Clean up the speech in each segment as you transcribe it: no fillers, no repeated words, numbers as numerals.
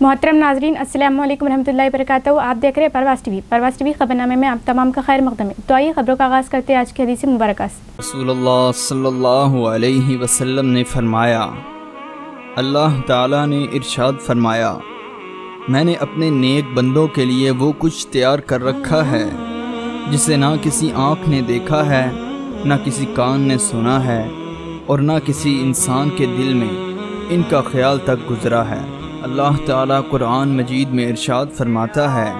मोहतरम नाजरीन, अस्सलाम वालेकुम रहमतुल्लाहि वबरकातुहू। आप देख रहे हैं परवास टीवी खबरनामे में आप तमाम का खैर मक़दम है। तो आइए खबरों का आगाज़ करते हैं आज की हदीस मुबारक से। रसूलुल्लाह सल्लल्लाहु अलैहि वसल्लम ने फरमाया, अल्लाह ताला ने इरशाद फरमाया, मैंने अपने नेक बंदों के लिए वो कुछ तैयार कर रखा है जिसे ना किसी आँख ने देखा है, ना किसी कान ने सुना है और ना किसी इंसान के दिल में इनका ख्याल तक गुजरा है। अल्लाह ताला कुरान मजीद में इरशाद फरमाता है,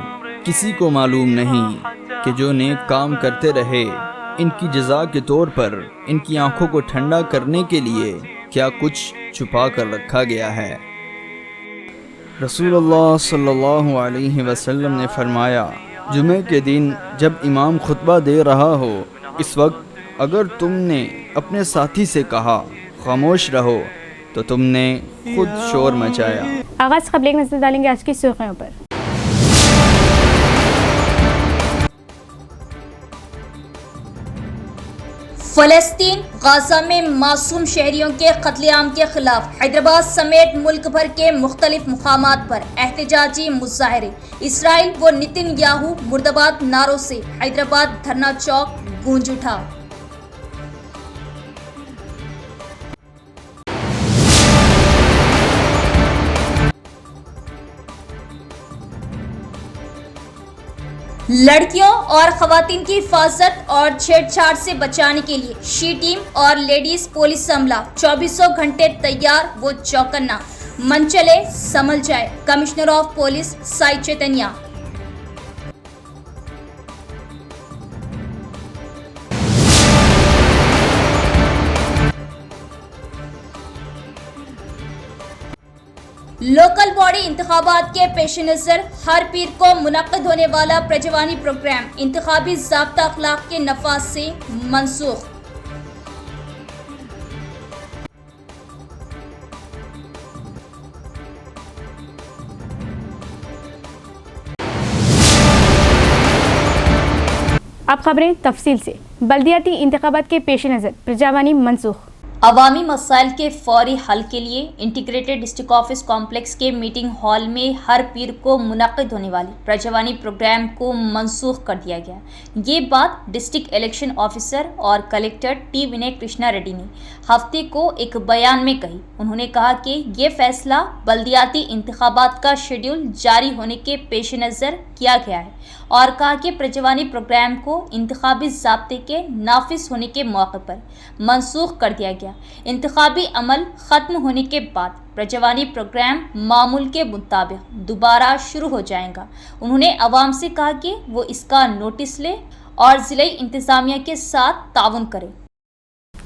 किसी को मालूम नहीं कि जो नेक काम करते रहे इनकी जज़ा के तौर पर इनकी आंखों को ठंडा करने के लिए क्या कुछ छुपा कर रखा गया है। रसूलुल्लाह सल्लल्लाहु अलैहि वसल्लम ने फरमाया, जुमे के दिन जब इमाम खुतबा दे रहा हो, इस वक्त अगर तुमने अपने साथी से कहा खामोश रहो तो तुमने खुद शोर मचाया। आगाज़ खबर एक नजर डालेंगे आज की सुर्खियों पर। फलस्तीन गाजा में मासूम शहरियों के कत्लेआम के खिलाफ हैदराबाद समेत मुल्क भर के मुख्तलिफ मुकामात पर एहतजाजी मुजाहरे। इसराइल व नेतन्याहू मुर्दाबाद नारों से हैदराबाद धरना चौक गूंज उठा। लड़कियों और खवातीन की हिफाजत और छेड़छाड़ से बचाने के लिए शी टीम और लेडीज पुलिस अमला 24 घंटे तैयार व चौकन्ना। मन चले संभल जाए, commissioner of police Sai Chaitanya. Local body इंतखाबात के पेश नज़र हर पीर को मुनक्किद होने वाला प्रजवानी प्रोग्राम इंतखाबी ज़ाब्ता अखलाक के नफाज से मनसूख। अब खबरें तफसील से। बल्दियाती इंतखाबात के पेश नज़र प्रजावानी मनसूख। अवामी मसाइल के फौरी हल के लिए इंटीग्रेटेड डिस्ट्रिक्ट ऑफिस कॉम्प्लेक्स के मीटिंग हॉल में हर पीर को मुनक्किद होने वाली प्रजवानी प्रोग्राम को मनसूख कर दिया गया। ये बात डिस्ट्रिक्ट इलेक्शन ऑफिसर और कलेक्टर टी विनय कृष्णा रेड्डी ने हफ्ते को एक बयान में कही। उन्होंने कहा कि ये फैसला बल्दियाती इंतखाबात का शेड्यूल जारी होने के पेश नज़र किया गया है और कहा कि प्रजवानी प्रोग्राम को इंतखाबी ज़ाब्ते के नाफिज होने के मौके पर मनसूख कर दिया गया। इंतखाबी अमल ख़त्म होने के बाद प्रजवानी प्रोग्राम मामूल के मुताबिक दोबारा शुरू हो जाएगा। उन्होंने अवाम से कहा कि वो इसका नोटिस ले और ज़िले इंतज़ामिया के साथ ताउन करें।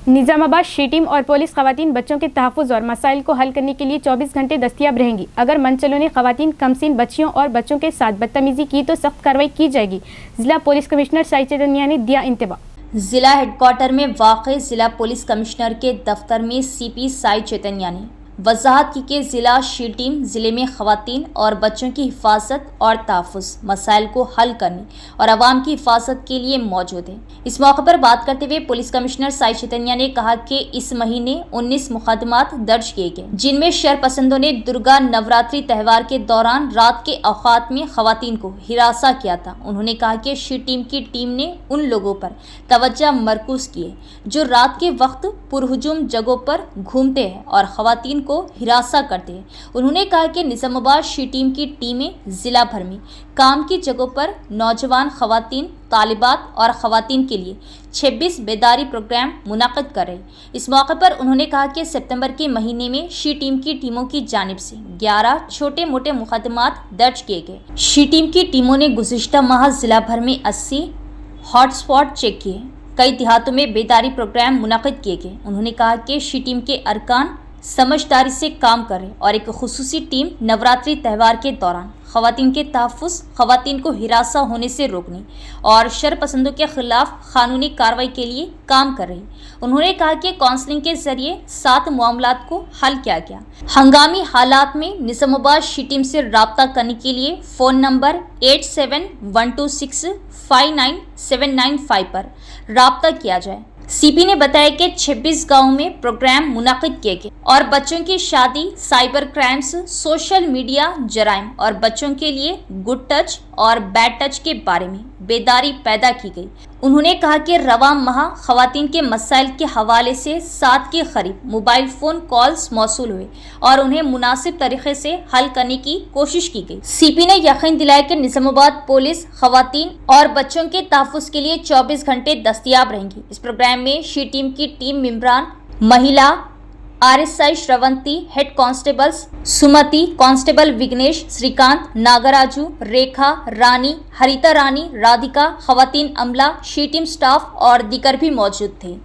निज़ामाबाद शी टीम और पुलिस खवातीन बच्चों के तहफ़्फ़ुज़ और मसाइल को हल करने के लिए 24 घंटे दस्तियाब रहेंगी। अगर मनचलों ने खवातीन, कमसीन बच्चियों और बच्चों के साथ बदतमीज़ी की तो सख्त कार्रवाई की जाएगी। ज़िला पुलिस कमिश्नर साई चैतन्या ने दिया इंतबाह। जिला हेडक्वार्टर में वाक़ जिला पुलिस कमिश्नर के दफ्तर में सीपी साई चैतन्या ने वजाहत की कि जिला शी टीम ज़िले में ख़वातीन और बच्चों की हिफाजत और तहफ़्फ़ुज़ मसाइल को हल करने और आवाम की हिफाजत के लिए मौजूद है। इस मौके पर बात करते हुए पुलिस कमिश्नर साई चैतन्या ने कहा कि इस महीने 19 मुकदमात दर्ज किए गए, जिनमें शरपसंदों ने दुर्गा नवरात्रि त्यौहार के दौरान रात के औकात में ख़वातीन को हिरासा किया था। उन्होंने कहा कि शी टीम की टीम ने उन लोगों पर तवज्जो मरकूज़ की है जो रात के वक्त पुरहुजूम जगहों पर घूमते हैं और ख़वातीन को हिरासा करते हैं। उन्होंने कहा कि निज़ामाबाद शी टीम की टीमें जिला भर में काम की जगहों पर नौजवान खवातीन, तालिबात और खवातीन के लिए 26 बेदारी प्रोग्राम मुनक़्क़िद कर रहे। इस मौके पर उन्होंने कहा कि सितंबर के महीने में शी टीम की टीमों की जानिब से 11 छोटे मोटे मुकदमात दर्ज किए गए। शी टीम की टीमों ने गुज़िश्ता माह जिला भर में 80 हॉटस्पॉट चेक किए। कई देहातों में बेदारी प्रोग्राम मुनक़्क़िद किए गए। उन्होंने कहा कि शी टीम के अरकान समझदारी से काम करें और एक खुसूसी टीम नवरात्रि त्यौहार के दौरान ख़वातीन के तहफ़्फ़ुज़, ख़वातीन को हिरासा होने से रोकने और शरपसंदों के खिलाफ कानूनी कार्रवाई के लिए काम कर रही। उन्होंने कहा कि काउंसलिंग के जरिए 7 मामलात को हल किया गया। हंगामी हालात में निज़ामाबाद शी टीम से रब्ता करने के लिए फ़ोन नंबर 8712659795 पर रब्ता किया जाए। सीपी ने बताया कि 26 गांवों में प्रोग्राम मुनाकिद किए गए और बच्चों की शादी, साइबर क्राइम्स, सोशल मीडिया जराइम और बच्चों के लिए गुड टच और बैड टच के बारे में बेदारी पैदा की गई। उन्होंने कहा कि रवां माह खवातीन के मसाइल के हवाले से 7 के करीब मोबाइल फ़ोन कॉल्स मौसूल हुए और उन्हें मुनासिब तरीके से हल करने की कोशिश की गई। सीपी ने यकीन दिलाया कि निजामाबाद पुलिस खवातीन और बच्चों के तहफ़्फ़ुज़ के लिए 24 घंटे दस्तयाब रहेंगी। इस प्रोग्राम में शी टीम की टीम मेंबरान, महिला RSI श्रवंती, हेड कांस्टेबल्स सुमति, कांस्टेबल विघ्नेश, श्रीकांत, नागराजू, रेखा, रानी, हरिता रानी, राधिका, खवातीन अमला, शी टीम स्टाफ और दीगर भी मौजूद थे।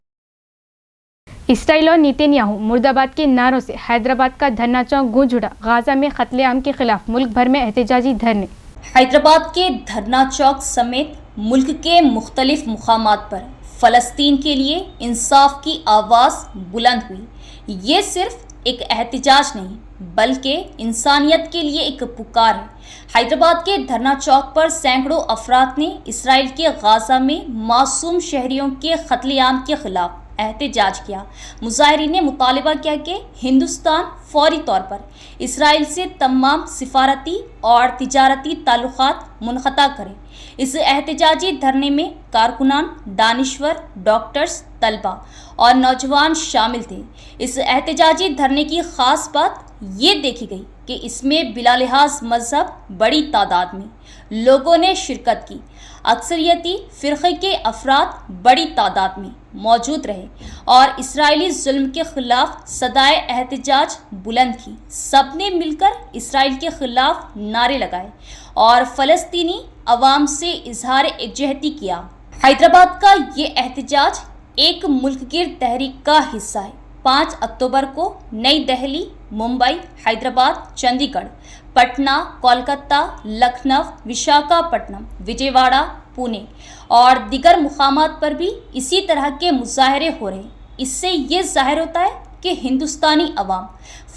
इसराइल और नेतन्याहू मुर्दाबाद के नारों से हैदराबाद का धरना चौक गूंज उठा। गाजा में कत्लेआम के खिलाफ मुल्क भर में एहतजाजी धरने। हैदराबाद के धरना चौक समेत मुल्क के मुख्तलिफ मुकामात पर फ़लस्तीन के लिए इंसाफ की आवाज़ बुलंद हुई। ये सिर्फ एक एहतजाज नहीं बल्कि इंसानियत के लिए एक पुकार है। हैदराबाद के धरना चौक पर सैकड़ों अफराद ने इसराइल के गाजा में मासूम शहरियों के कत्लेआम के खिलाफ एहतजाज किया। मुजाहिरीन ने मुतालबा किया कि हिंदुस्तान फौरी तौर पर इसराइल से तमाम सिफारती और तिजारती ताल्लुकात मुनक़ता करे। इस एहतजाजी धरने में कारकुनान, दानिश्वर, डॉक्टर्स, तलबा और नौजवान शामिल थे। इस एहतजाजी धरने की ख़ास बात ये देखी गई कि इसमें बिला लिहाज मज़हब बड़ी तादाद में लोगों ने शिरकत की। अक्सरियती फ़िरक़े के अफराद बड़ी तादाद में मौजूद रहे और इसराइली जुल्म के ख़िलाफ़ सदाए एहतजाज बुलंद की। सब ने मिलकर इसराइल के ख़िलाफ़ नारे लगाए और फ़लस्तीनी अवाम से इजहार एकजहती किया। हैदराबाद का ये एहतजाज एक मुल्कगिर तहरीक का हिस्सा है। 5 अक्टूबर को नई दिल्ली, मुंबई, हैदराबाद, चंडीगढ़, पटना, कोलकाता, लखनऊ, विशाखापट्टनम, विजयवाड़ा, पुणे और दीगर मुकामात पर भी इसी तरह के मुजाहरे हो रहे हैं। इससे ये जाहिर होता है कि हिंदुस्तानी अवाम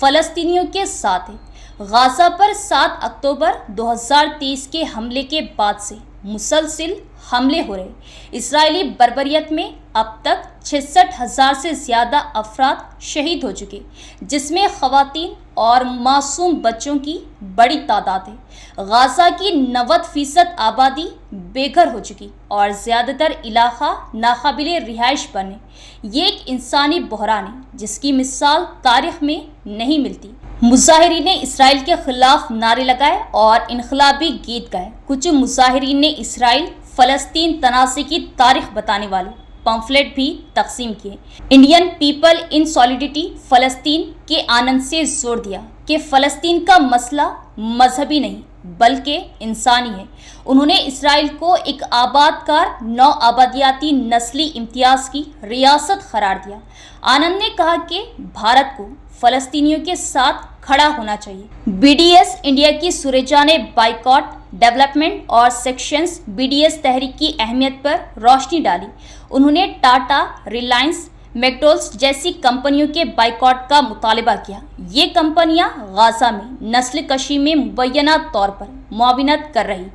फ़लस्तीनियों के साथ है। गाज़ा पर 7 अक्टूबर 2023 के हमले के बाद से मुसलसिल हमले हो रहे। इसराइली बर्बरियत में अब तक 66,000 से ज़्यादा अफराद शहीद हो चुके, जिसमें ख़वातीन और मासूम बच्चों की बड़ी तादाद है। गाज़ा की 90% आबादी बेघर हो चुकी और ज़्यादातर इलाका नाकाबिले रिहाइश बने। ये एक इंसानी बहरान है जिसकी मिसाल तारीख़ में नहीं मिलती। मुजाहिरीन ने इसराइल के ख़िलाफ़ नारे लगाए और इनकलाबी गीत गाए। कुछ मुजाहिरीन ने इसराइल फ़लस्तीन तनाज़े की तारीख़ बताने वाले पम्फलेट भी तकसीम किए। इंडियन पीपल इन सॉलिडिटी फ़लस्तीन के आनंद से जोर दिया कि फ़लस्तीन का मसला मजहबी नहीं बल्कि इंसानी है। उन्होंने इसराइल को एक आबादकार नौ आबादियाती नस्ली इम्तियाज़ की रियासत करार दिया। आनंद ने कहा कि भारत को फ़लस्तीनियों के साथ खड़ा होना चाहिए। BDS इंडिया की सुरेजा ने बाइकॉट, डेवलपमेंट और सेक्शंस BDS तहरीक की अहमियत पर रोशनी डाली। उन्होंने टाटा, रिलायंस, मैकडॉनल्ड्स जैसी कंपनियों के बाइकॉट का मुतालबा किया। ये कंपनियां गाज़ा में नस्ल कशी में मुबैना तौर पर मुआविनत कर रही।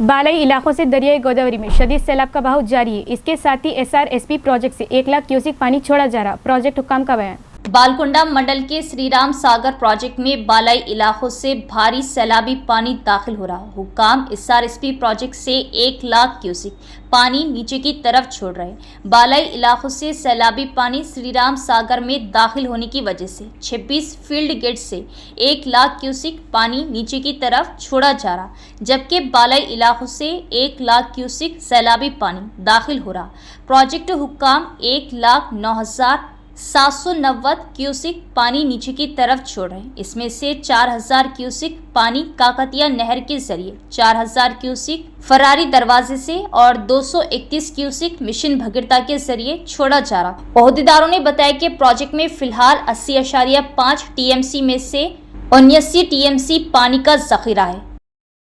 बालाई इलाकों से दरियाई गोदावरी में शदीद सैलाब का बहाव जारी है। इसके साथ ही SRSP प्रोजेक्ट से 1 लाख क्यूसेक पानी छोड़ा जा रहा। प्रोजेक्ट हुक्काम का बयान। बालकुंडा मंडल के श्रीराम सागर प्रोजेक्ट में बालाई इलाकों से भारी सैलाबी पानी दाखिल हो रहा। हुक्काम SRSP प्रोजेक्ट से 1 लाख क्यूसेक पानी नीचे की तरफ छोड़ रहे। बालाई इलाकों से सैलाबी पानी श्रीराम सागर में दाखिल होने की वजह से 26 फील्ड गेट से 1 लाख क्यूसेक पानी नीचे की तरफ छोड़ा जा रहा, जबकि बालाई इलाकों से 1 लाख क्यूसेक सैलाबी पानी दाखिल हो रहा। प्रोजेक्ट हुक्काम 1,09,790 क्यूसेक पानी नीचे की तरफ छोड़ रहे हैं। इसमें से 4,000 क्यूसेक पानी काकतिया नहर के जरिए, 4,000 क्यूसेक फरारी दरवाजे से और 231 क्यूसेक मिशन भगीरथा के जरिए छोड़ा जा रहा। ओहदेदारों ने बताया कि प्रोजेक्ट में फिलहाल 80.5 TMC में से 79 TMC पानी का जखीरा है।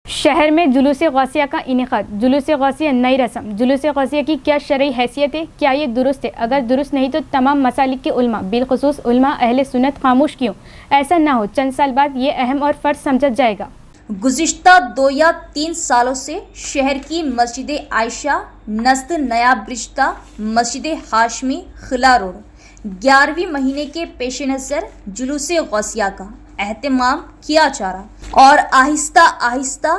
शहर में जुलूस गौसिया का इनेकाद। जुलूस गौसिया नई रस्म। जुलूस गौसिया की क्या शरई हैसियत है? क्या ये दुरुस्त है? अगर दुरुस्त नहीं तो तमाम मसालिक के उलमा, बिलखुसूस उलमा अहले सुन्नत खामोश क्यों? ऐसा ना हो, चंद साल बाद ये अहम और फ़र्ज समझा जाएगा। गुज़िश्ता 2 या 3 सालों से शहर की मस्जिद आयशा नज़द नया ब्रिश्ता मस्जिद हाशमी खिला रोड 11वीं महीने के पेश नज़र जुलूस गौसिया का एहतमाम किया जा रहा और आहिस्ता आहिस्ता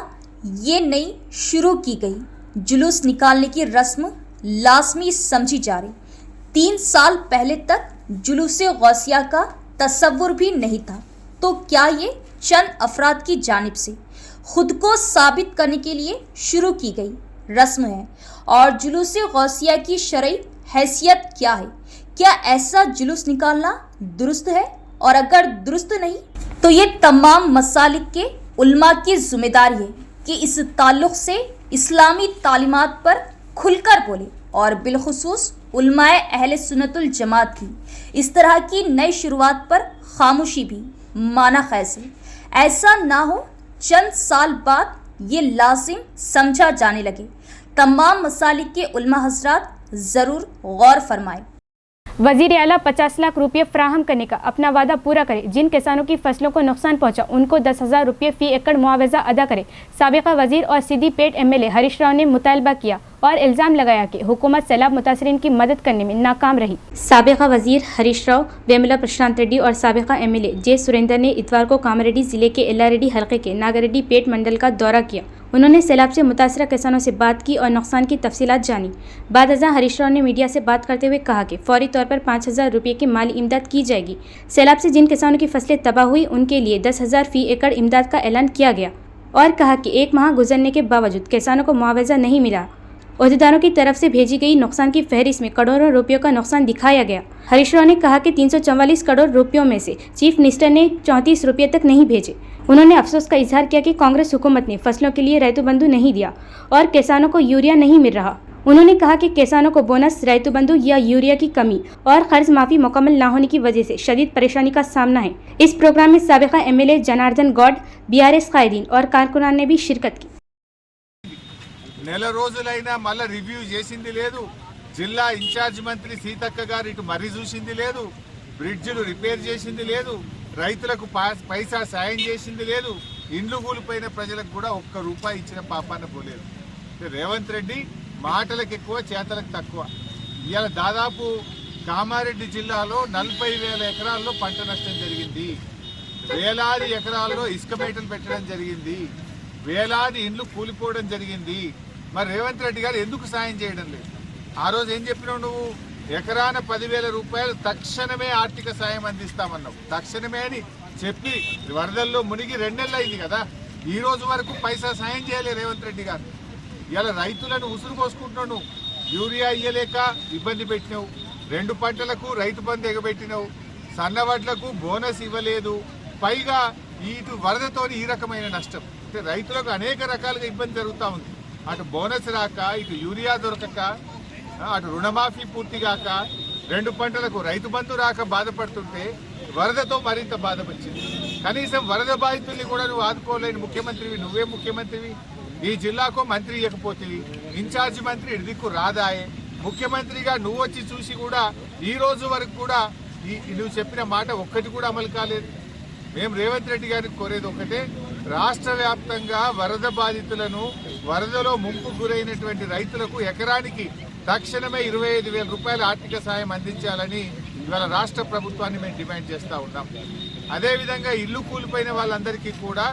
ये नई शुरू की गई जुलूस निकालने की रस्म लाजमी समझी जा रही। 3 साल पहले तक जुलूस गौसिया का तसव्वुर भी नहीं था, तो क्या ये चंद अफराद की जानिब से खुद को साबित करने के लिए शुरू की गई रस्म है? और जुलूस गौसिया की शरई हैसियत क्या है? क्या ऐसा जुलूस निकालना दुरुस्त है? और अगर दुरुस्त नहीं तो ये तमाम मसालिक के उलमा की जिम्मेदारी है कि इस ताल्लुक़ से इस्लामी तालीमात पर खुलकर बोले और बिलखुसूस उलमाए अहले सुन्नतुल जमात की इस तरह की नई शुरुआत पर खामोशी भी माना खैज़ है। ऐसा ना हो चंद साल बाद ये लाजिम समझा जाने लगे। तमाम मसालिक के उलमा हजरात ज़रूर गौर फरमाएं। वज़ीर आला 50 लाख रुपये फ्राहम करने का अपना वादा पूरा करे। जिन किसानों की फसलों को नुकसान पहुंचा उनको 10,000 रुपये फ़ी एकड़ मुआवजा अदा करे। साबिका वज़ीर और सिद्दीपेट MLA हरीश राव ने मुतालबा किया और इल्ज़ाम लगाया कि हुकूमत सैलाब मुतासरीन की मदद करने में नाकाम रही। साबिका वज़ीर हरीश राव, वेमुला प्रशांत रेड्डी और साबिका MLA जे सुरेंद्र ने इतवार को कामारेड्डी ज़िले के एल्लारेड्डी हल्के के नागारेड्डी पेट मंडल का दौरा किया। उन्होंने सैलाब से मुतासरा किसानों से बात की और नुकसान की तफसीलात जानी। बाद अज़ां हरीश राव ने मीडिया से बात करते हुए कहा कि फौरी तौर पर 5,000 रुपये की माली इमदाद की जाएगी। सैलाब से जिन किसानों की फसलें तबाह हुई उनके लिए 10,000 फ़ी एकड़ इमदाद का ऐलान किया गया और कहा कि 1 माह गुजरने के बावजूद किसानों को मुआवजा नहीं मिला। अहदेदारों की तरफ से भेजी गई नुकसान की फहरिस्त में करोड़ों रुपयों का नुकसान दिखाया गया। हरीश राव ने कहा कि 344 करोड़ रुपयों में से चीफ मिनिस्टर ने 34 रुपये तक नहीं भेजे। उन्होंने अफसोस का इजहार किया कि कांग्रेस हुकूमत ने फसलों के लिए रैयतु बंधु नहीं दिया और किसानों को यूरिया नहीं मिल रहा। उन्होंने कहा कि किसानों को बोनस, रैयतु बंधु या यूरिया की कमी और कर्ज माफ़ी मुकम्मल न होने की वजह से शदीद परेशानी का सामना है। इस प्रोग्राम में साबिका MLA जनार्दन गौड, BRS कायदीन और कारकुनान ने भी शिरकत की। నెల రోజులైనా మళ్ళీ రివ్యూ చేసింది లేదు। జిల్లా ఇన్ఛార్జ్ మంత్రి సీతక్క గారు ఇటు మర్రి చూసింది లేదు, బ్రిడ్జిలు రిపేర్ చేసింది లేదు, రైతులకు పైసా సాయం చేసింది లేదు, ఇండ్లు కూలిపోయిన ప్రజలకు కూడా ఒక్క రూపాయి ఇచ్చిన పాపాన పోలేదు। రేవంత్ రెడ్డి మాటలకు ఎక్కువ, చేతలకు తక్కువ। ఇవాళ దాదాపు కామారెడ్డి జిల్లాలో 40,000 ఎకరాల్లో పంట నష్టం జరిగింది, వేలాది ఎకరాల్లో ఇసుక మేటలు పెట్టడం జరిగింది, వేలాది ఇండ్లు కూలిపోవడం జరిగింది। మరి రేవంత్ రెడ్డి గారు ఎందుకు సాయం చేయడం లేదు? ఆ రోజు ఏం చెప్పినావు నువ్వు? ఎకరాన 10,000 రూపాయలు తక్షణమే ఆర్థిక సాయం అందిస్తామన్నావు। తక్షణమే అని చెప్పి వరదల్లో మునిగి 2 నెలలు అయింది కదా, ఈ రోజు వరకు పైసా సాయం చేయలే రేవంత్ రెడ్డి గారు। ఇలా రైతులను ఉసురు పోసుకుంటున్నావు నువ్వు। యూరియా ఇయ్యలేక ఇబ్బంది పెట్టినావు, 2 పంటలకు రైతు బంధు ఎగబెట్టినావు, సన్నవడ్లకు బోనస్ ఇవ్వలేదు, పైగా ఇటు వరదతోని ఈ రకమైన నష్టం అంటే రైతులకు అనేక రకాలుగా ఇబ్బంది జరుగుతూ ఉంది। అటు బోనస్ రాక, ఇటు యూరియా దొరకక, అటు రుణమాఫీ పూర్తి కాక, 2 పంటలకు రైతు బంధు రాక బాధపడుతుంటే వరదతో మరింత బాధపరిచింది। కనీసం వరద బాధితుల్ని కూడా నువ్వు ఆదుకోలేని ముఖ్యమంత్రివి, నువ్వే ముఖ్యమంత్రివి। ఈ జిల్లాకు మంత్రి ఇవ్వకపోతేవి, ఇన్ఛార్జి మంత్రి ఇదిక్కు రాదాయే, ముఖ్యమంత్రిగా నువ్వు వచ్చి చూసి కూడా ఈ రోజు వరకు కూడా నువ్వు చెప్పిన మాట ఒక్కటి కూడా అమలు కాలేదు। మేము రేవంత్ రెడ్డి గారికి కోరేది ఒకటే, రాష్ట్ర వ్యాప్తంగా వరద బాధితులను, వరదలో ముంపు గురైనటువంటి రైతులకు ఎకరానికి తక్షణమే 25,000 రూపాయల ఆర్థిక సాయం అందించాలని ఇవాళ రాష్ట్ర ప్రభుత్వాన్ని మేము డిమాండ్ చేస్తూ ఉన్నాం। అదేవిధంగా ఇల్లు కూలిపోయిన వాళ్ళందరికీ కూడా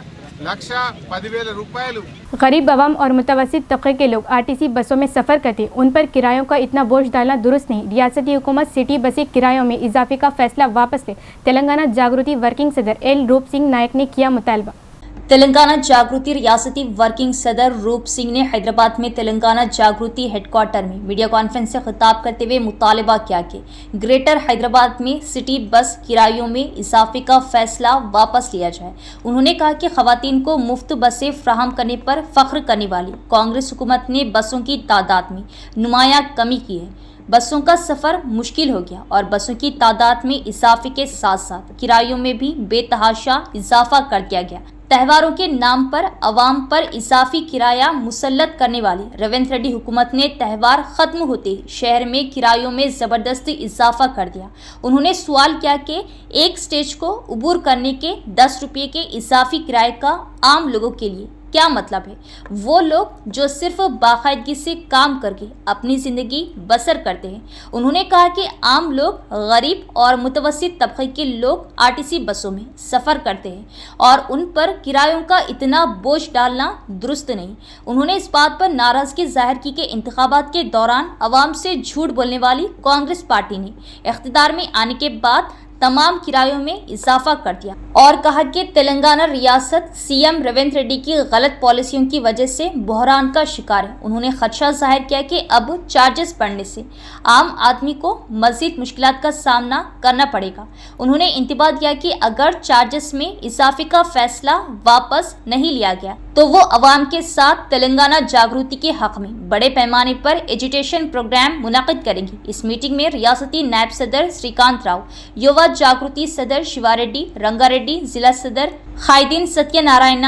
1,10,000 रुपये। गरीब अवाम और मुतवस्सित तबके के लोग RTC बसों में सफ़र करते, उन पर किरायों का इतना बोझ डालना दुरुस्त नहीं। रियासती हुकूमत सिटी बसें किरायों में इजाफे का फैसला वापस ले। तेलंगाना जागृति वर्किंग सदर L रूप सिंह नायक ने किया मुतालबा। तेलंगाना जागृति रियासती वर्किंग सदर रूप सिंह ने हैदराबाद में तेलंगाना जागृति हेडक्वार्टर में मीडिया कॉन्फ्रेंस से खिताब करते हुए मुतालबा किया कि ग्रेटर हैदराबाद में सिटी बस किरायों में इजाफे का फैसला वापस लिया जाए। उन्होंने कहा कि खवातीन को मुफ्त बसें फ्राहम करने पर फख्र करने वाली कांग्रेस हुकूमत ने बसों की तादाद में नुमायां कमी की है। बसों का सफ़र मुश्किल हो गया और बसों की तादाद में इजाफे के साथ साथ किरायों में भी बेतहाशा इजाफा कर दिया गया। त्योहारों के नाम पर अवाम पर इजाफी किराया मुसल्लत करने वाली रेवंत रेड्डी हुकूमत ने त्यौहार खत्म होते ही शहर में किरायों में ज़बरदस्ती इजाफा कर दिया। उन्होंने सवाल किया कि एक स्टेज को उबूर करने के 10 रुपये के इजाफी किराए का आम लोगों के लिए क्या मतलब है। वो लोग जो सिर्फ बाकायदगी से काम करके अपनी ज़िंदगी बसर करते हैं। उन्होंने कहा कि आम लोग, गरीब और मुतवस्सित तबके के लोग आरटीसी बसों में सफ़र करते हैं और उन पर किरायों का इतना बोझ डालना दुरुस्त नहीं। उन्होंने इस बात पर नाराज़गी जाहिर की कि इंतखाबात के दौरान अवाम से झूठ बोलने वाली कांग्रेस पार्टी ने इख्तिदार में आने के बाद तमाम किरायों में इजाफा कर दिया और कहा कि तेलंगाना रियासत सीएम रेवंत रेड्डी की गलत पॉलिसियों की वजह से बहरान का शिकार है। उन्होंने खदशा जाहिर किया कि अब चार्जेस बढ़ने से आम आदमी को मज़ीद मुश्किलात का सामना करना पड़ेगा। उन्होंने इंतबाह दिया कि अगर चार्जेस में इजाफे का फैसला वापस नहीं लिया गया तो वो अवाम के साथ तेलंगाना जागृति के हक में बड़े पैमाने पर एजुटेशन प्रोग्राम मुनाकिद करेंगी। इस मीटिंग में रियासती नायब सदर श्रीकांत राव, युवा जागृति सदर शिवारेड्डी, रंगारेड्डी, जिला सदर खैदीन सत्यनारायण,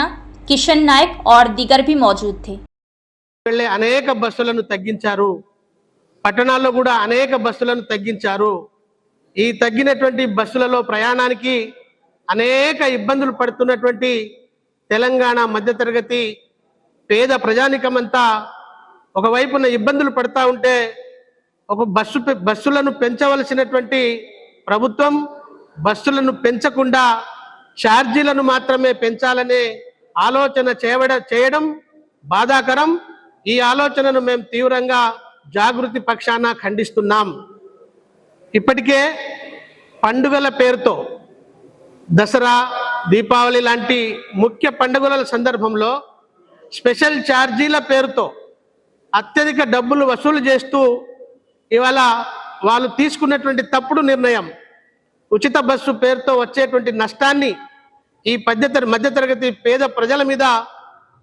किशन नायक और दीगर भी मौजूद थे। అనేక బస్సులను తగ్గించారు, పట్టణాల్లో కూడా అనేక బస్సులను తగ్గించారు। ఈ తగ్గినటువంటి బస్సులలో ప్రయాణానికి అనేక ఇబ్బందులు పడుతున్నటువంటి తెలంగాణ మధ్యతరగతి పేద ప్రజానికమంతా ఒకవైపున ఇబ్బందులు పడతా ఉంటే ఒక బస్సులను పెంచవలసినటువంటి ప్రభుత్వం బస్సులను పెంచకుండా ఛార్జీలను మాత్రమే పెంచాలనే ఆలోచన చేయడం బాధాకరం। ఈ ఆలోచనను మేము తీవ్రంగా జాగృతి పక్షాన ఖండిస్తున్నాం। ఇప్పటికే పండుగల పేరుతో దసరా, దీపావళి లాంటి ముఖ్య పండుగల సందర్భంలో స్పెషల్ ఛార్జీల పేరుతో అత్యధిక డబ్బులు వసూలు చేస్తూ ఇవాళ వాళ్ళు తీసుకున్నటువంటి తప్పుడు నిర్ణయం ఉచిత బస్సు పేరుతో వచ్చేటువంటి నష్టాన్ని ఈ మధ్యతరగతి పేద ప్రజల మీద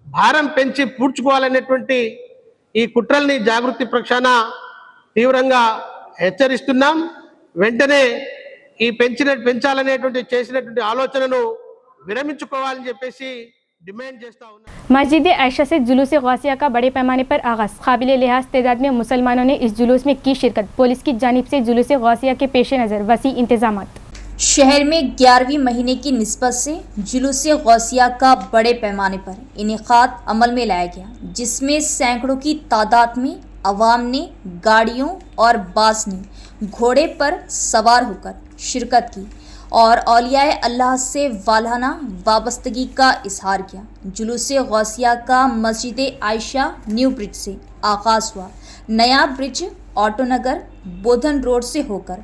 భారం పెంచి పూడ్చుకోవాలనేటువంటి ఈ కుట్రల్ని జాగృతి పక్షాన తీవ్రంగా హెచ్చరిస్తున్నాం। వెంటనే ఈ పెంచాలనేటువంటి చేసినటువంటి ఆలోచనను విరమించుకోవాలని చెప్పేసి डिमांड చేస్తా ఉన్నాం। मस्जिद आयशा से जुलूस गौसिया का बड़े पैमाने पर आगाज़। काबिल लिहाज तादाद में मुसलमानों ने इस जुलूस में की शिरकत। पुलिस की जानिब से जुलूस गौसिया के पेश नज़र वसी इंतजामात। शहर में 11वीं महीने की निस्बत से जुलूस गौसिया का बड़े पैमाने पर इनेकाद अमल में लाया गया, जिसमें सैकड़ों की तादाद में अवाम ने गाड़ियों और बास ने घोड़े पर सवार होकर शिरकत की और औलियाए अल्लाह से वालाना वाबस्तगी का इजहार किया। जुलूस गौसिया का मस्जिद आयशा न्यू ब्रिज से आगाज़ हुआ। नया ब्रिज ऑटो नगर बोधन रोड से होकर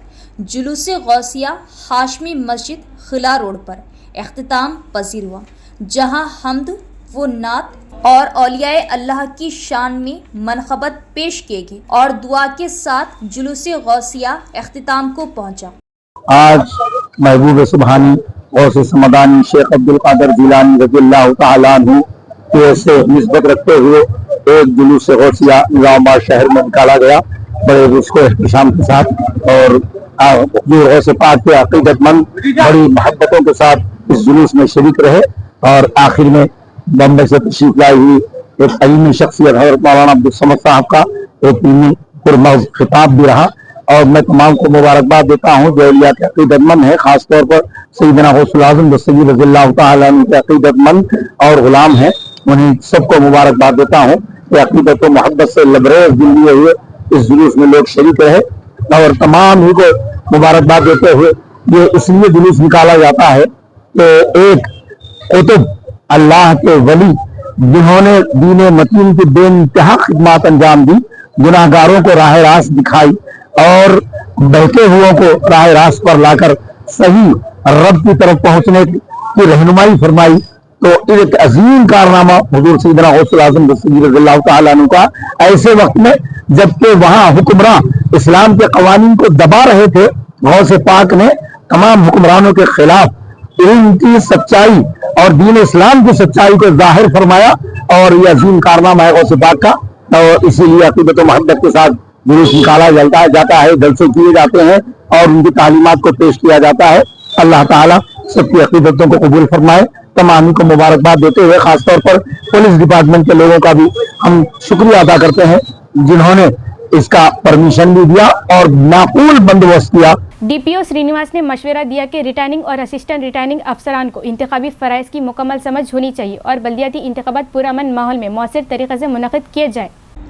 जुलूस गौसिया हाशमी मस्जिद खिला रोड पर इख्तिताम पजीर हुआ, जहां हम्द व नात और औलियाए अल्लाह की शान में मनखबत पेश किए गए और दुआ के साथ जुलूस गौसिया इख्तिताम को पहुंचा। आज महबूब सुबहानी गौस समदानी शेख अब्दुल कादर जिलानी रज़ियल्लाहु तआला अन्हु के से निस्बत रखते हुए एक जुलूस गौसिया निज़ामाबाद शहर में निकाला गया बड़े उसको एहतशाम के साथ और गौस पाक के अकीदतमंद बड़ी मोहब्बतों के साथ इस जुलूस में शरीक रहे और आखिर में बम्बई से तशरीफ लाई हुई एक अलीमी शख्सियत हज़रत मौलाना अब्दुल समद साहब का एक इल्मी पुरमज़ खिताब भी रहा और मैं तमाम को मुबारकबाद देता हूँ जो अलिया के अकीदतमंद है, खासतौर पर सैयदना गौसुल आज़म दस्तगीर रज़ियल्लाहु तआला अन्हु के अकीदतमंद और गुलाम हैं। उन्हें सबको मुबारकबाद देता हूँ कि अकीदत व मोहब्बत से लबरेज दिल लिए हुए इस जुलूस में लोग शरीक रहे और तमाम ही को मुबारकबाद देते हुए ये इसलिए जुलूस निकाला जाता है कि एक कुतुब अल्लाह के वली जिन्होंने दीन मतीन की बेइंतहा खिदमत अंजाम दी, गुनाहगारों को राह रास्त दिखाई और बहके हुओं को राह रास्त पर लाकर सही रब की तरफ पहुंचने की रहनुमाई फरमाई, तो एक अजीम कारनामा हुजूर सैयदना गौसुल आज़म दस्तगीर रज़ियल्लाहु तआला अन्हु का ऐसे वक्त में जबकि वहां हुक्मरान इस्लाम के कवानीन को दबा रहे थे, गौस पाक ने तमाम हुक्मरानों के खिलाफ इनकी सच्चाई और दीन इस्लाम की सच्चाई को जाहिर फरमाया और ये अजीम कारनामा है गौस पाक का। और इसीलिए अकीदत व मोहब्बत के साथ जुलूस निकाला जाता है, जलसे किए जाते हैं और उनकी तालीमात को पेश किया जाता है। अल्लाह ताला सबकी अकीदतों को कबूल फरमाए। तमामी को मुबारकबाद देते हुए खासतौर पर पुलिस डिपार्टमेंट के लोगों का भी हम शुक्रिया अदा करते हैं जिन्होंने इसका परमिशन भी दिया और माकूल बंदोबस्त किया। डीपीओ श्रीनिवास ने मशवरा दिया कि रिटर्निंग और असिस्टेंट रिटर्निंग अफसरान को इंतखाबी फ़राइज़ की मुकम्मल समझ होनी चाहिए और बल्दियाती इंतखाबात पुरअमन माहौल में मौसर तरीके से मुनक़िद किए जाए।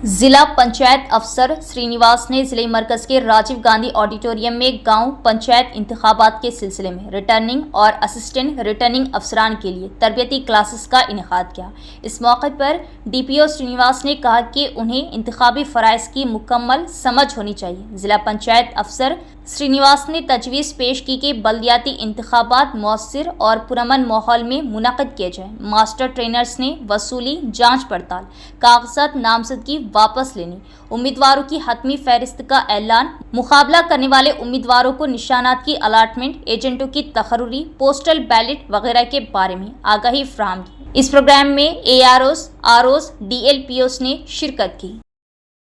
जिला पंचायत अफसर श्रीनिवास ने जिले मरकज के राजीव गांधी ऑडिटोरियम में गांव पंचायत इंतखाबात के सिलसिले में रिटर्निंग और असिस्टेंट रिटर्निंग अफसरान के लिए तरबियती क्लासेस का इनेकाद किया। इस मौके पर डीपीओ श्रीनिवास ने कहा कि उन्हें इंतखाबी फ़राइज़ की मुकम्मल समझ होनी चाहिए। जिला पंचायत अफसर श्रीनिवास ने तजवीज़ पेश की कि बल्दियाती इंतखाबात मौसर और पुरअमन माहौल में मुनक़िद किए जाएँ। मास्टर ट्रेनर्स ने वसूली, जांच पड़ताल, कागजात नामजदगी वापस लेने, उम्मीदवारों की हतमी फहरिस्त का ऐलान, मुकाबला करने वाले उम्मीदवारों को निशानात की अलाटमेंट, एजेंटों की तकर्री, पोस्टल बैलेट वगैरह के बारे में आगाही फराहम की। इस प्रोग्राम में AROs, ROs, DLPOs ने शिरकत की।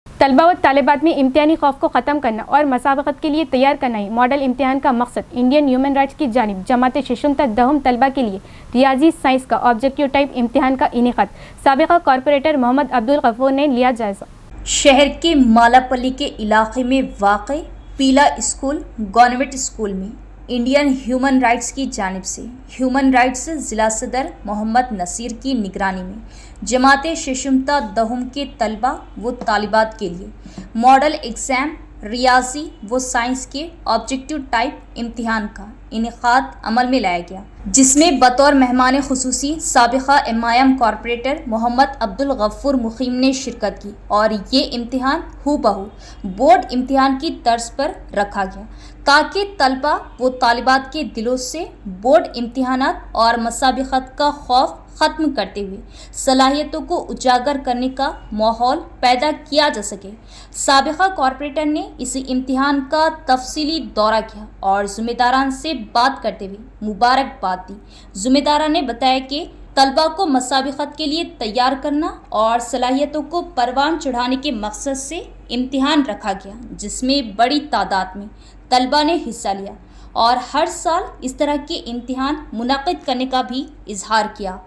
तलबा व तालिबात में इम्तिहानी खौफ को ख़त्म करना और मसाबकत के लिए तैयार करना ही मॉडल इम्तिहान का मकसद इंडियन ह्यूमन राइट्स की जानिब जमात शशम तक दहम तलबा के लिए रियाजी साइंस का ऑब्जेक्टिव टाइप इम्तिहान का इनेकाद साबिक़ा कॉरपोरेटर मोहम्मद अब्दुल गफूर ने लिया जायज़ा। शहर के मालापल्ली के इलाके में वाक़ पीला स्कूल गवर्नमेंट स्कूल में इंडियन ह्यूमन राइट्स की जानिब से ह्यूमन राइट्स ज़िला सदर मोहम्मद नसीर की निगरानी में जमात शशमता दहम के तलबा व तालिबात के लिए मॉडल एग्ज़ाम रियाजी व साइंस के ऑब्जेक्टिव टाइप इम्तिहान का इनेकाद अमल में लाया गया, जिसमें बतौर मेहमान खुसूसी साबिक़ा एमआईएम कॉरपोरेटर मोहम्मद अब्दुल गफूर मुकीम ने शिरकत की और ये इम्तिहान हूबहू बोर्ड इम्तिहान की तर्ज पर रखा गया ताकि तलबा व तालिबात के दिलों से बोर्ड इम्तिहानात और मसाबिक़त का खौफ ख़त्म करते हुए सलाहियतों को उजागर करने का माहौल पैदा किया जा सके। साबिक़ा कॉरपोरेटर ने इस इम्तिहान का तफसीली दौरा किया और ज़िम्मेदारान से बात करते हुए मुबारकबाद दी। ज़िम्मेदारान ने बताया कि तलबा को मसाबिक़त के लिए तैयार करना और सलाहियतों को परवान चढ़ाने के मकसद से इम्तिहान रखा गया, जिसमें बड़ी तादाद में तलबा ने हिस्सा लिया और हर साल इस तरह के इम्तिहान मुनक़िद करने का भी इजहार किया।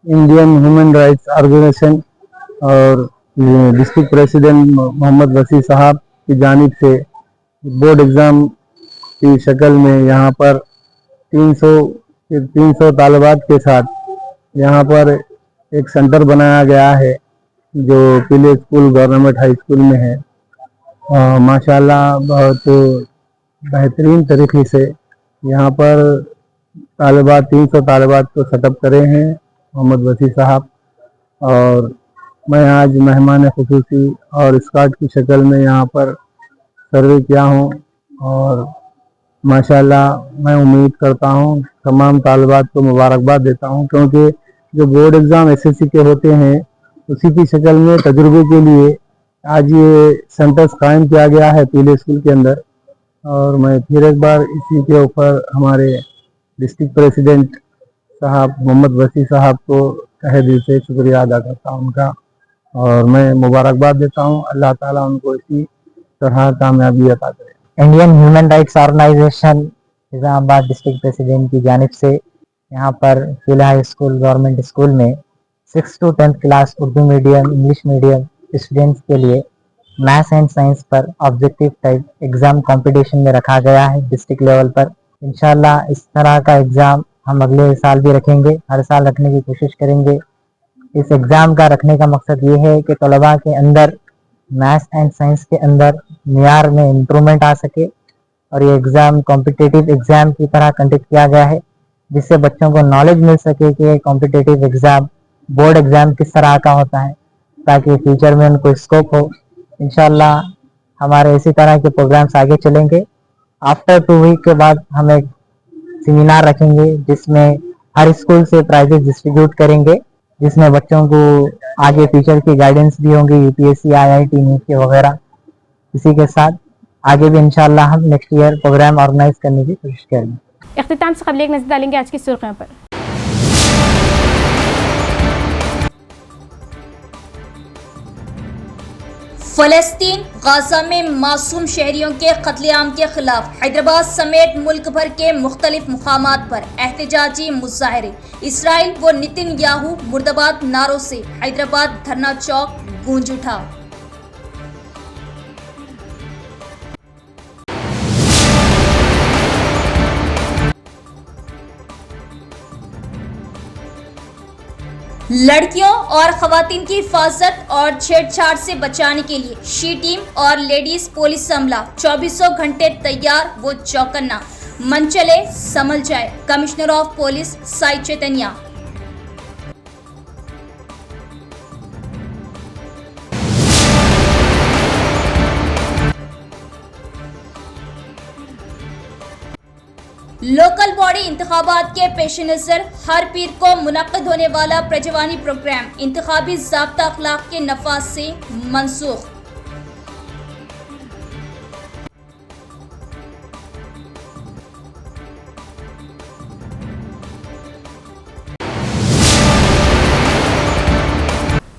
इंडियन ह्यूमन राइट्स ऑर्गेनाइजेशन और डिस्ट्रिक्ट प्रेसिडेंट मोहम्मद वसी साहब की जानिब से बोर्ड एग्ज़ाम की शक्ल में यहाँ पर 300 तालिबात के साथ यहाँ पर एक सेंटर बनाया गया है जो पीले स्कूल गवर्नमेंट हाई स्कूल में है। माशाल्लाह बहुत बेहतरीन तरीके से यहाँ पर 300 तालिबात को सेटअप करे हैं मोहम्मद वसी साहब, और मैं आज मेहमान खुसूसी और स्कॉट की शक्ल में यहाँ पर सर्वे किया हूँ और माशाल्लाह मैं उम्मीद करता हूँ तमाम तालिबात को मुबारकबाद देता हूँ, क्योंकि जो बोर्ड एग्ज़ाम SSC के होते हैं उसी की शक्ल में तजुर्बे के लिए आज ये सेंटर्स कायम किया गया है पीले स्कूल के अंदर। और मैं फिर एक बार इसी के ऊपर हमारे डिस्ट्रिक्ट प्रेसिडेंट साहब मोहम्मद वसी साहब को तहे दिल से शुक्रिया अदा करता हूँ उनका, और मैं मुबारकबाद देता हूँ। अल्लाह ताला उनको इसी तरह कामयाबी अता करे। Indian human rights organisation Nizamabad district president की जानिब से यहाँ पर पीला हाई स्कूल गवर्नमेंट स्कूल में 6th to 10th class Urdu medium English medium students के लिए मैथ्स एंड साइंस पर ऑब्जेक्टिव टाइप एग्ज़ाम कंपटीशन में रखा गया है डिस्ट्रिक्ट लेवल पर। इंशाल्लाह इस तरह का एग्ज़ाम हम अगले साल भी रखेंगे, हर साल रखने की कोशिश करेंगे। इस एग्ज़ाम का रखने का मकसद ये है कि तलबा के अंदर मैथ्स एंड साइंस के अंदर मियार में इम्प्रूवमेंट आ सके, और ये एग्ज़ाम कॉम्पिटिटिव एग्ज़ाम की तरह कंडक्ट किया गया है जिससे बच्चों को नॉलेज मिल सके कि कॉम्पिटिटिव एग्ज़ाम बोर्ड एग्ज़ाम किस तरह का होता है, ताकि फ्यूचर में उनको स्कोप हो। इंशाल्लाह हमारे इसी तरह के प्रोग्राम्स आगे चलेंगे। आफ्टर 2 वीक के बाद हम एक सेमिनार रखेंगे जिसमें हर स्कूल से प्राइजेस डिस्ट्रीब्यूट करेंगे, जिसमें बच्चों को आगे फ्यूचर की गाइडेंस भी होंगी UPSC IIT नीट के वगैरह। इसी के साथ आगे भी इंशाल्लाह हम नेक्स्ट ईयर प्रोग्राम ऑर्गेनाइज करने की कोशिश करेंगे। इख्तिताम से कबल एक नज़र डालेंगे आज की सुर्खियों पर। فلسطین غزہ میں معصوم شہریوں کے قتل عام کے خلاف حیدرآباد سمیت ملک بھر کے مختلف مقامات پر احتجاجی مظاہرے، اسرائیل و نتن یاہو مرد آباد نعروں سے حیدرآباد دھرنا چوک گونج اٹھا۔ لڑکیوں اور خواتین کی حفاظت اور چھیڑ چھاڑ سے بچانے کے لیے شی ٹیم اور لیڈیز پولیس عملہ 24 گھنٹے تیار و چوکنا، من چلے سنبھل جائے، commissioner of police Sai Chaitanya. Local body انتخابات کے پیش نظر ہر پیر کو منعقد ہونے والا پرجوانی پروگرام انتخابی ضابطہ اخلاق کے نفاذ سے منسوخ۔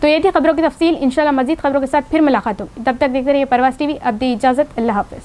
تو یہ تھی خبروں کی تفصیل۔ انشاءاللہ مزید خبروں کے ساتھ پھر ملاقات ہوگی، تب تک دیکھتے رہیے پرواز ٹی وی۔ اب دی اجازت، اللہ حافظ۔